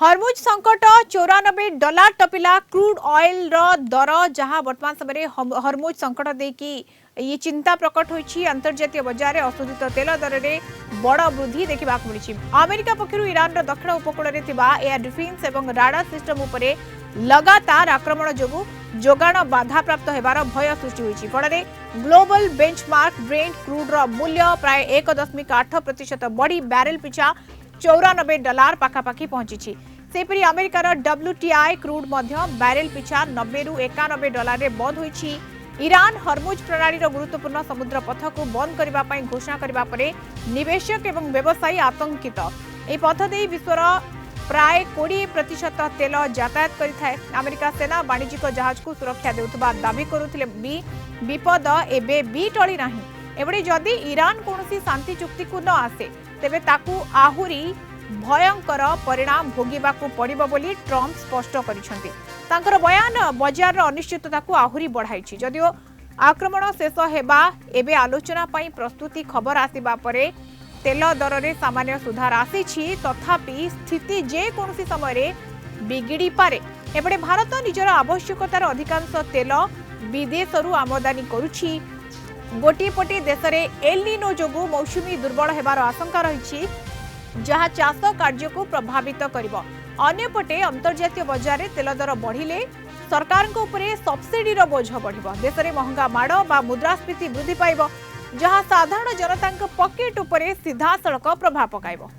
हरमुज संकट $94 टपिला crude oil दर जहां वर्तमान समय हरमुज संकट देखि ये चिंता प्रकट होइछि। अंतर्जातीय बजार में अशोधित तेल दर में बड़ वृद्धि देखा मिली। अमेरिका पक्षर ईरान दक्षिण उपकूल में एयर डिफेन्स और राडार सिस्टम उपरे लगातार आक्रमण जोगु जोगाण बाधाप्राप्त होबार भय सृष्टि होइछि। फଳରେ ग्लोबल बेंचमार्क ब्रेंट क्रूड मूल्य प्राय 1.8% बढ़ी बैरेल पिछा $94 पाखापाखि पहुंची। सेपरी अमेरिकार WTI क्रूड बैरेल पिछा 90 रु $91 रे बंद होइछि। ईरान हरमुज प्रणाली गुरुत्वपूर्ण समुद्र पथ को बंद करने घोषणा करने पर निवेशक और व्यवसायी आतंकित। यह पथ दे विश्वर प्राय 20% तेल यातायात करिथाए। अमेरिका सेना वाणिज्यिक जहाज को सुरक्षा देउथबा दाबी करुथिले भी विपद एबे भी टली नाही। एबडे जदि ईरान कोनोसी शांति चुक्ति को न आसे तेबे ताकू आहुरी भयंकर परिणाम भोगिबाकू पड़िबो बोली ट्रम्प स्पष्ट करिसेंति। तांकर बयान बजार अनिश्चितता को आहुरी बढ़ाइछि। जदियो आक्रमण शेष हेबा एबे आलोचना पई प्रस्तुति खबर आसिबा परे तेल दर रे सामान्य सुधार आसीछि, तथापि स्थिति जे कोनोसी समय रे बिगिड़ी पारे। एबडे भारत निजर आवश्यकतार अधिकांश तेल विदेशरू आमदानी करुछि। गोटी पटे देश में एल निनो जोगु मौसुमी दुर्बल हेबार आशंका रही, जहाँ चाष कार्य को प्रभावित करिबो। अन्यपटे अंतर्जातीय बजार में तेल दर बढ़िले सरकार को उपरे सब्सिडी बोझ बढ़िबो। देश में महंगा माड़ बा मुद्रास्फीति वृद्धि पाइबो, जहाँ साधारण जनता पकेट उपरे सीधा सड़क प्रभाव पकाइबो।